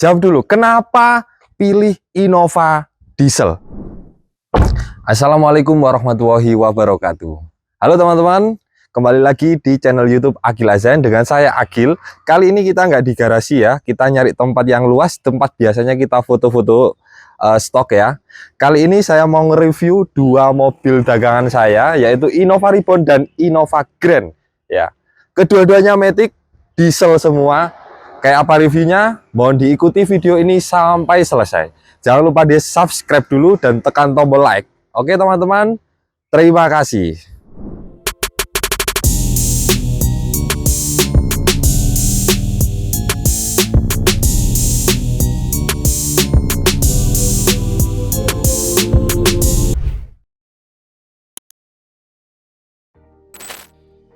Jawab dulu, kenapa pilih Innova diesel? Assalamualaikum warahmatullahi wabarakatuh. Halo teman-teman, kembali lagi di channel YouTube Agil Azan dengan saya Agil. Kali ini kita nggak di garasi ya, kita nyari tempat yang luas, tempat biasanya kita foto-foto stok ya. Kali ini saya mau nge-review dua mobil dagangan saya, yaitu Innova Reborn dan Innova Grand ya. Kedua-duanya matic, diesel semua. Kayak apa reviewnya? Mohon diikuti video ini sampai selesai. Jangan lupa di subscribe dulu dan tekan tombol like. Oke teman-teman, terima kasih.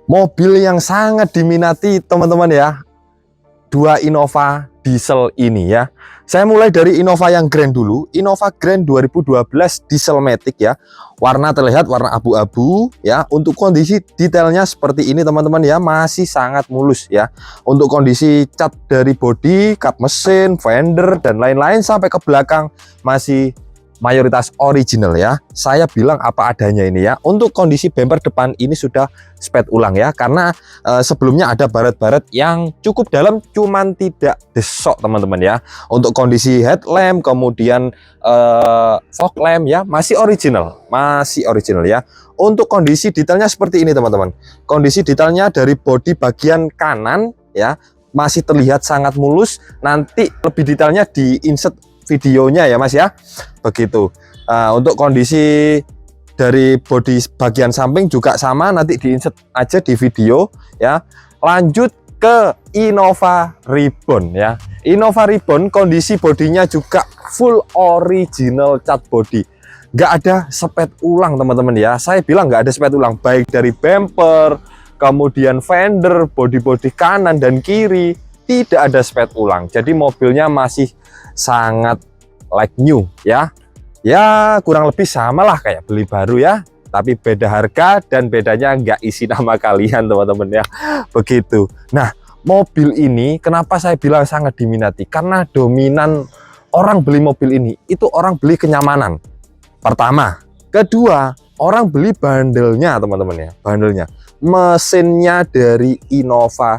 Mobil yang sangat diminati teman-teman ya, dua Innova diesel ini ya. Saya mulai dari Innova yang Grand dulu. Innova Grand 2012 diesel matic ya. Warna terlihat warna abu-abu ya. Untuk kondisi detailnya seperti ini teman-teman ya, masih sangat mulus ya. Untuk kondisi cat dari bodi, kap mesin, fender dan lain-lain sampai ke belakang masih mayoritas original ya. Saya bilang apa adanya ini ya. Untuk kondisi bumper depan ini sudah spet ulang ya, karena sebelumnya ada baret-baret yang cukup dalam, cuman tidak desok teman-teman ya. Untuk kondisi headlamp, kemudian fog lamp ya, masih original ya. Untuk kondisi detailnya seperti ini teman-teman. Kondisi detailnya dari bodi bagian kanan ya, masih terlihat sangat mulus. Nanti lebih detailnya di insert videonya ya mas ya, begitu. Untuk kondisi dari bodi bagian samping juga sama, nanti diinsert aja di video ya. Lanjut ke Innova Reborn ya. Innova Reborn kondisi bodinya juga full original cat body, nggak ada spet ulang teman-teman ya. Saya bilang nggak ada spet ulang, baik dari bumper, kemudian fender, bodi-bodi kanan dan kiri, tidak ada spet ulang. Jadi mobilnya masih sangat like new ya. Ya kurang lebih sama lah kayak beli baru ya, tapi beda harga dan bedanya nggak isi nama kalian teman-teman ya, begitu. Nah mobil ini kenapa saya bilang sangat diminati, karena dominan orang beli mobil ini itu orang beli kenyamanan pertama, kedua orang beli bandelnya teman-teman ya, bandelnya mesinnya dari Innova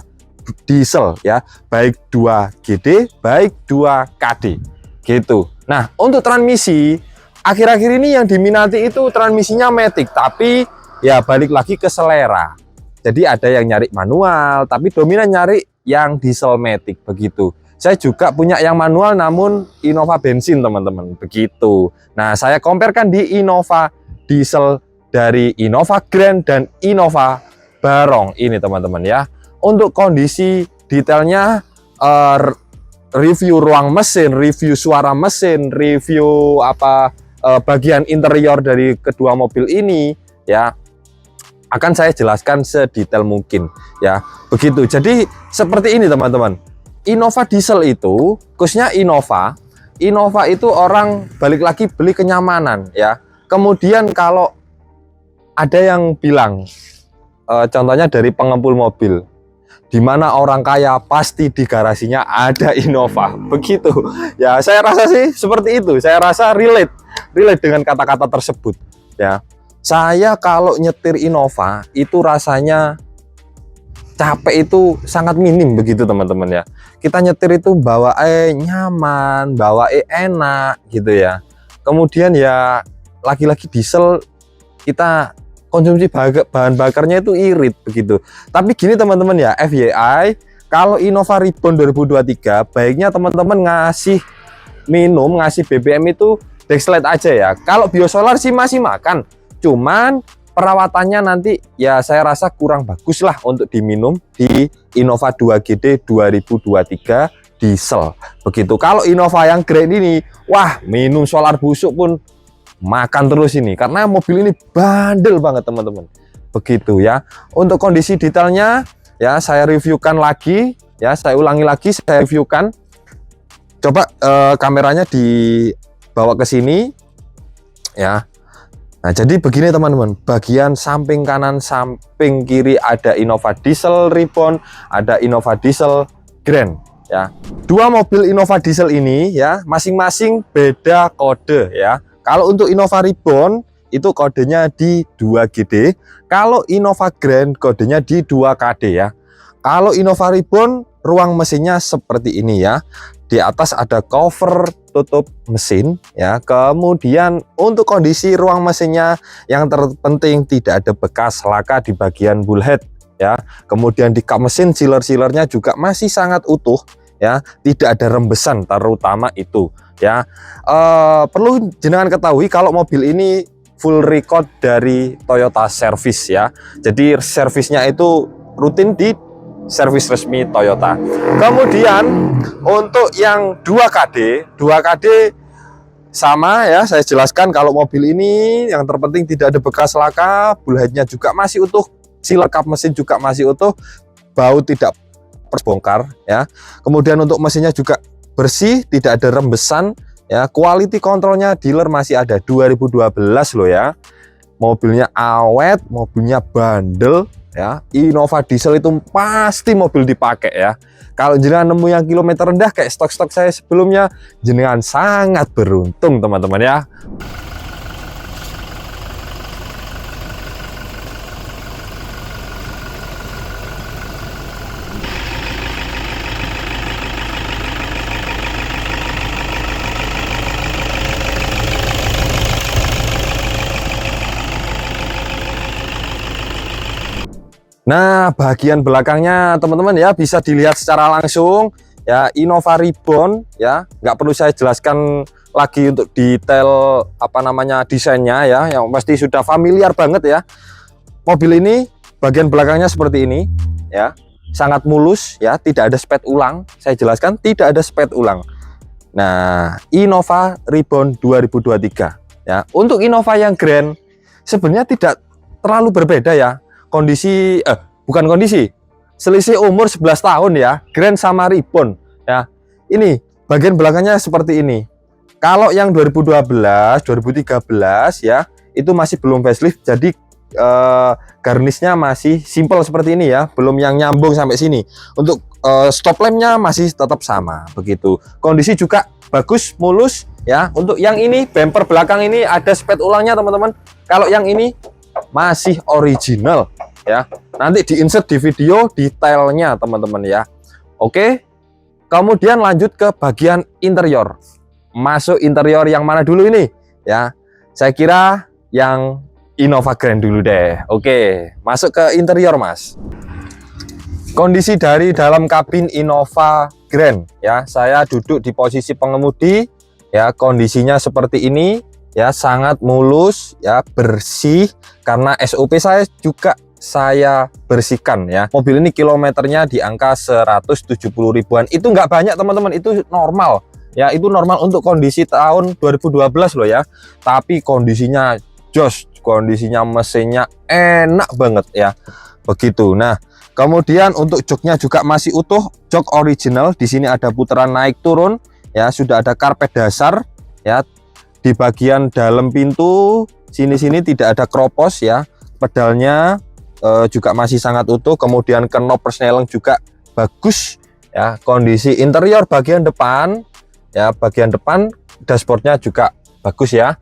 diesel ya, baik 2GD baik 2KD gitu. Nah untuk transmisi akhir-akhir ini yang diminati itu transmisinya matic, tapi ya balik lagi ke selera. Jadi ada yang nyari manual, tapi dominan nyari yang diesel matic begitu. Saya juga punya yang manual namun Innova bensin teman-teman begitu. Nah saya comparekan di Innova diesel dari Innova Grand dan Innova Barong ini teman-teman ya. Untuk kondisi detailnya, review ruang mesin, review suara mesin, review bagian interior dari kedua mobil ini ya, akan saya jelaskan sedetail mungkin ya, begitu. Jadi seperti ini teman-teman, Innova diesel itu khususnya Innova itu orang balik lagi beli kenyamanan ya. Kemudian kalau ada yang bilang contohnya dari pengempul mobil, di mana orang kaya pasti di garasinya ada Innova, begitu ya. Saya rasa sih seperti itu, saya rasa relate dengan kata-kata tersebut ya. Saya kalau nyetir Innova itu rasanya capek itu sangat minim begitu teman-teman ya. Kita nyetir itu bawa nyaman, bawa enak gitu ya. Kemudian ya lagi-lagi diesel, kita konsumsi bahan bakarnya itu irit begitu. Tapi gini teman-teman ya, FYI, kalau Innova Reborn 2023 baiknya teman-teman ngasih minum, ngasih BBM itu Dexlite aja ya. Kalau biosolar sih masih makan, cuman perawatannya nanti ya saya rasa kurang bagus lah untuk diminum di Innova 2GD 2023 diesel begitu. Kalau Innova yang Grand ini, wah minum solar busuk pun makan terus ini, karena mobil ini bandel banget teman-teman begitu ya. Untuk kondisi detailnya ya saya reviewkan lagi ya, saya ulangi lagi, saya reviewkan. Coba kameranya dibawa ke sini ya. Nah jadi begini teman-teman, bagian samping kanan samping kiri ada Innova diesel Reborn, ada Innova diesel Grand ya. Dua mobil Innova diesel ini ya masing-masing beda kode ya. Kalau untuk Innova Reborn itu kodenya di 2GD, kalau Innova Grand kodenya di 2KD ya. Kalau Innova Reborn ruang mesinnya seperti ini ya. Di atas ada cover tutup mesin ya. Kemudian untuk kondisi ruang mesinnya yang terpenting tidak ada bekas laka di bagian bullhead ya. Kemudian di kap mesin sealer-sealernya juga masih sangat utuh ya, tidak ada rembesan terutama itu ya. Perlu jenengan ketahui kalau mobil ini full record dari Toyota Service ya. Jadi servisnya itu rutin di servis resmi Toyota. Kemudian untuk yang 2KD sama ya, saya jelaskan kalau mobil ini yang terpenting tidak ada bekas laka, bullheadnya juga masih utuh, sealer kap mesin juga masih utuh, bau tidak terbongkar ya. Kemudian untuk mesinnya juga bersih, tidak ada rembesan ya. Quality controlnya dealer masih ada 2012 loh ya. Mobilnya awet, mobilnya bandel ya. Innova diesel itu pasti mobil dipakai ya. Kalau jenengan nemu yang kilometer rendah kayak stok-stok saya sebelumnya, jenengan sangat beruntung teman-teman ya. Nah, bagian belakangnya teman-teman ya bisa dilihat secara langsung ya, Innova Reborn ya, nggak perlu saya jelaskan lagi untuk detail apa namanya desainnya ya, yang pasti sudah familiar banget ya. Mobil ini bagian belakangnya seperti ini ya, sangat mulus ya, tidak ada spet ulang. Saya jelaskan tidak ada spet ulang. Nah, Innova Reborn 2023 ya. Untuk Innova yang Grand sebenarnya tidak terlalu berbeda ya. Bukan kondisi, selisih umur 11 tahun ya, Grand sama Reborn ya. Ini bagian belakangnya seperti ini. Kalau yang 2012, 2013 ya, itu masih belum facelift, jadi garnisnya masih simple seperti ini ya, belum yang nyambung sampai sini. Untuk stop lampnya masih tetap sama begitu. Kondisi juga bagus, mulus ya. Untuk yang ini bumper belakang ini ada spet ulangnya teman-teman. Kalau yang ini masih original ya, nanti diinsert di video detailnya teman-teman ya. Oke, kemudian lanjut ke bagian interior. Masuk interior yang mana dulu ini ya? Saya kira yang Innova Grand dulu deh. Oke, masuk ke interior mas. Kondisi dari dalam kabin Innova Grand ya, saya duduk di posisi pengemudi ya, kondisinya seperti ini ya, sangat mulus ya, bersih karena SOP saya juga saya bersihkan ya. Mobil ini kilometernya di angka 170 ribuan, itu nggak banyak teman-teman, itu normal ya, itu normal untuk kondisi tahun 2012 loh ya. Tapi kondisinya jos, kondisinya mesinnya enak banget ya begitu. Nah, kemudian untuk joknya juga masih utuh, jok original. Di sini ada putaran naik turun ya, sudah ada karpet dasar ya. Di bagian dalam pintu sini-sini tidak ada kropos ya. Pedalnya juga masih sangat utuh. Kemudian knob persneling juga bagus ya. Kondisi interior bagian depan ya, bagian depan dashboardnya juga bagus ya.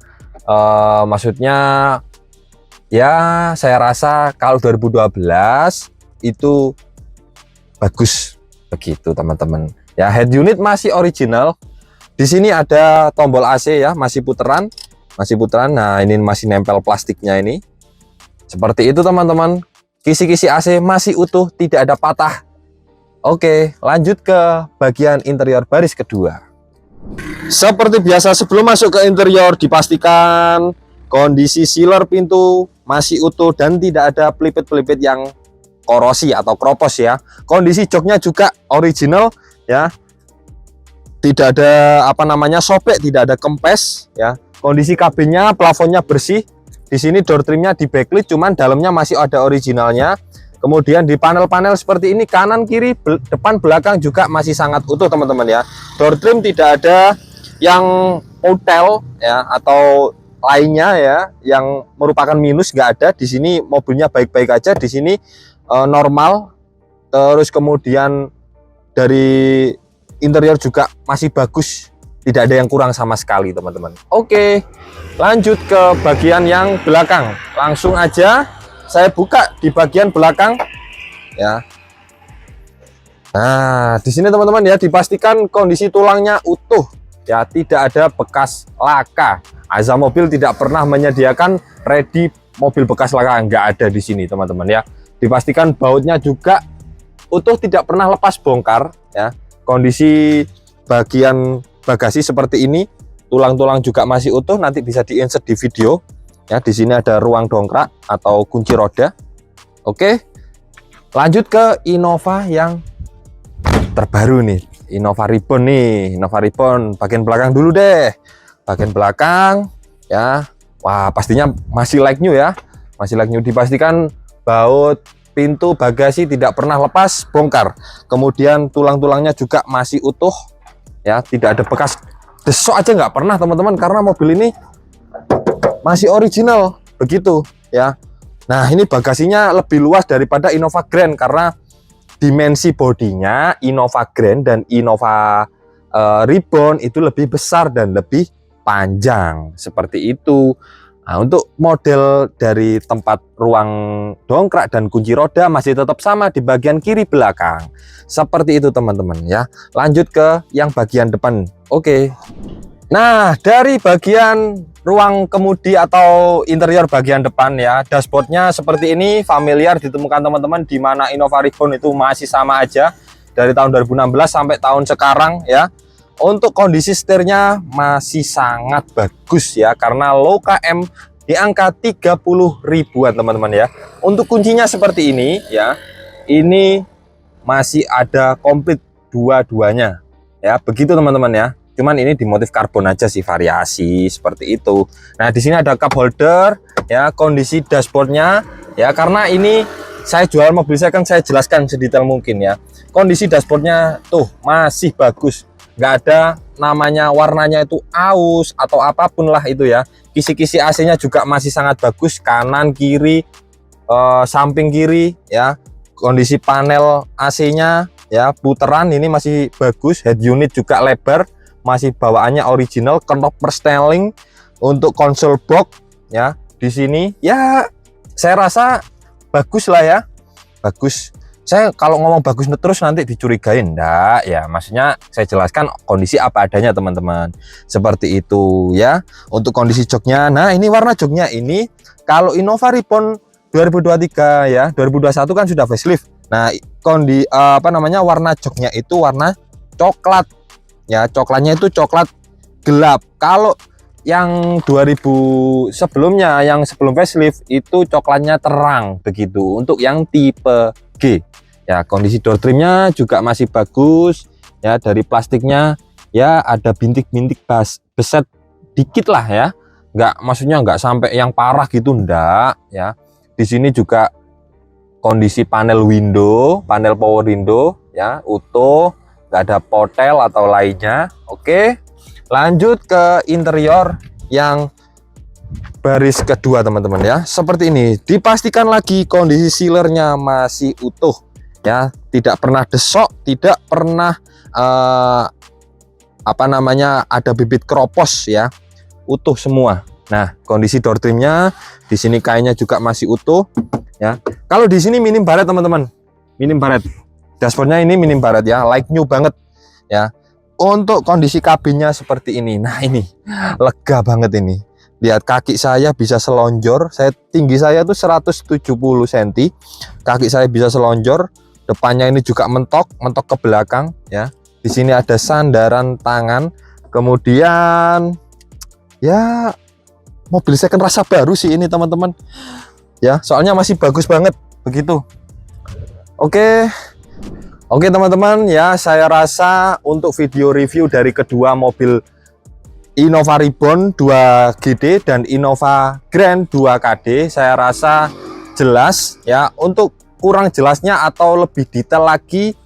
Maksudnya ya, saya rasa kalau 2012 itu bagus begitu teman-teman ya. Head unit masih original. Di sini ada tombol AC ya, masih puteran. Nah, ini masih nempel plastiknya ini. Seperti itu teman-teman. Kisi-kisi AC masih utuh, tidak ada patah. Oke, lanjut ke bagian interior baris kedua. Seperti biasa sebelum masuk ke interior, dipastikan kondisi sealer pintu masih utuh dan tidak ada pelipit-pelipit yang korosi atau kropos ya. Kondisi joknya juga original ya. Tidak ada apa namanya sobek, tidak ada kempes ya. Kondisi kabinnya, plafonnya bersih. Di sini door trimnya di backlit, cuman dalamnya masih ada originalnya. Kemudian di panel-panel seperti ini, kanan kiri depan belakang juga masih sangat utuh teman-teman ya. Door trim tidak ada yang hotel ya atau lainnya ya yang merupakan minus, nggak ada. Di sini mobilnya baik-baik aja, di sini normal. Terus kemudian dari interior juga masih bagus, tidak ada yang kurang sama sekali teman-teman. Oke, lanjut ke bagian yang belakang. Langsung aja saya buka di bagian belakang ya. Nah, di sini teman-teman ya, dipastikan kondisi tulangnya utuh ya, tidak ada bekas laka. Azam Mobil tidak pernah menyediakan ready mobil bekas laka, nggak ada di sini teman-teman ya. Dipastikan bautnya juga utuh, tidak pernah lepas bongkar ya. Kondisi bagian bagasi seperti ini, tulang-tulang juga masih utuh, nanti bisa di-insert di video ya. Di sini ada ruang dongkrak atau kunci roda. Oke, lanjut ke Innova yang terbaru nih, Innova Reborn nih. Innova Reborn bagian belakang dulu deh. Bagian belakang ya, wah pastinya masih like new ya, masih like new. Dipastikan baut, pintu, bagasi tidak pernah lepas bongkar. Kemudian tulang-tulangnya juga masih utuh ya, tidak ada bekas desok aja nggak pernah teman-teman, karena mobil ini masih original begitu ya. Nah, ini bagasinya lebih luas daripada Innova Grand karena dimensi bodinya Innova Grand dan Innova Reborn itu lebih besar dan lebih panjang seperti itu. Nah, untuk model dari tempat ruang dongkrak dan kunci roda masih tetap sama di bagian kiri belakang. Seperti itu teman-teman ya. Lanjut ke yang bagian depan. Oke. Nah, dari bagian ruang kemudi atau interior bagian depan ya, dashboardnya seperti ini, familiar ditemukan teman-teman, di mana Innova Reborn itu masih sama aja dari tahun 2016 sampai tahun sekarang ya. Untuk kondisi setirnya masih sangat bagus ya, karena low km di angka 30 ribuan teman-teman ya. Untuk kuncinya seperti ini ya, ini masih ada komplit dua-duanya ya, begitu teman-teman ya. Cuman ini di motif karbon aja sih, variasi seperti itu. Nah, di sini ada cup holder ya, kondisi dashboardnya ya, karena ini saya jual mobil saya kan, saya jelaskan sedetail mungkin ya. Kondisi dashboardnya tuh masih bagus, nggak ada namanya warnanya itu aus atau apapun lah itu ya. Kisi-kisi AC-nya juga masih sangat bagus, kanan kiri, samping kiri ya. Kondisi panel AC-nya ya, puteran ini masih bagus, head unit juga lebar, masih bawaannya original, knop perseteling. Untuk konsol box ya, di sini ya saya rasa bagus lah ya, bagus. Saya kalau ngomong bagus terus nanti dicurigain, enggak ya, maksudnya saya jelaskan kondisi apa adanya teman-teman, seperti itu ya. Untuk kondisi joknya, nah ini warna joknya ini kalau Innova Reborn 2023 ya, 2021 kan sudah facelift. Nah, warna joknya itu warna coklat ya, coklatnya itu coklat gelap. Kalau yang 2000 sebelumnya, yang sebelum facelift itu coklatnya terang begitu. Untuk yang tipe G ya, kondisi door trimnya juga masih bagus ya. Dari plastiknya ya ada bintik-bintik beset dikit lah ya, maksudnya nggak sampai yang parah gitu, enggak ya. Di sini juga kondisi panel window, panel power window ya, utuh, nggak ada potel atau lainnya. Oke, lanjut ke interior yang baris kedua teman-teman ya, seperti ini. Dipastikan lagi kondisi sealernya masih utuh ya, tidak pernah desok, tidak pernah ada bibit keropos ya, utuh semua. Nah, kondisi door trimnya di sini kainnya juga masih utuh ya. Kalau di sini minim baret teman-teman, minim baret. Dashboardnya ini minim baret ya, like new banget ya. Untuk kondisi kabinnya seperti ini. Nah, ini lega banget ini. Lihat kaki saya bisa selonjor. Tinggi saya tuh 170 cm. Kaki saya bisa selonjor. Depannya ini juga mentok ke belakang ya. Di sini ada sandaran tangan. Kemudian ya, mobil second rasa baru sih ini teman-teman ya, soalnya masih bagus banget begitu. Oke teman-teman ya, saya rasa untuk video review dari kedua mobil Innova Reborn 2GD dan Innova Grand 2KD saya rasa jelas ya. Untuk kurang jelasnya atau lebih detail lagi,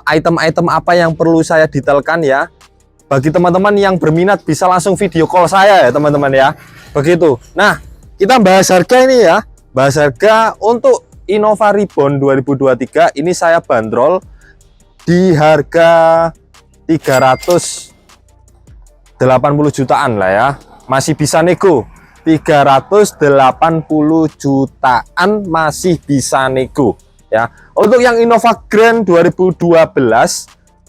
item-item apa yang perlu saya detailkan ya, bagi teman-teman yang berminat bisa langsung video call saya ya teman-teman ya, begitu. Nah, kita bahas harga ini ya. Bahas harga untuk Innova Reborn 2023 ini saya bandrol di harga 380 jutaan lah ya, masih bisa nego. 380 jutaan masih bisa nego ya. Untuk yang Innova Grand 2012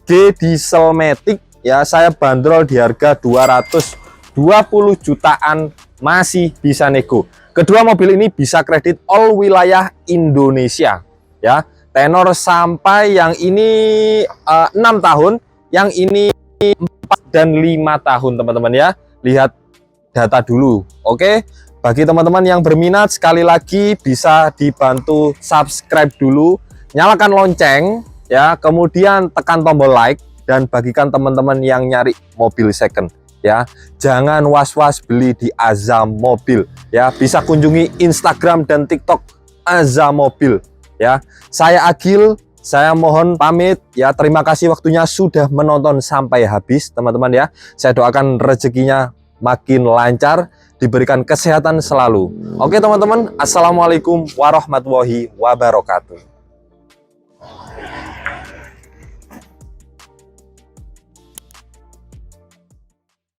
G Dieselmatic ya, saya bandrol di harga 220 jutaan masih bisa nego. Kedua mobil ini bisa kredit all wilayah Indonesia ya. Tenor sampai yang ini 6 tahun, yang ini 4 dan 5 tahun teman-teman ya. Lihat data dulu. Oke. Bagi teman-teman yang berminat, sekali lagi bisa dibantu subscribe dulu, nyalakan lonceng ya, kemudian tekan tombol like dan bagikan teman-teman yang nyari mobil second ya. Jangan was-was beli di Azam Mobil ya. Bisa kunjungi Instagram dan TikTok Azam Mobil ya. Saya Agil, saya mohon pamit ya. Terima kasih waktunya sudah menonton sampai habis teman-teman ya. Saya doakan rezekinya makin lancar, diberikan kesehatan selalu. Oke teman-teman, assalamualaikum warahmatullahi wabarakatuh.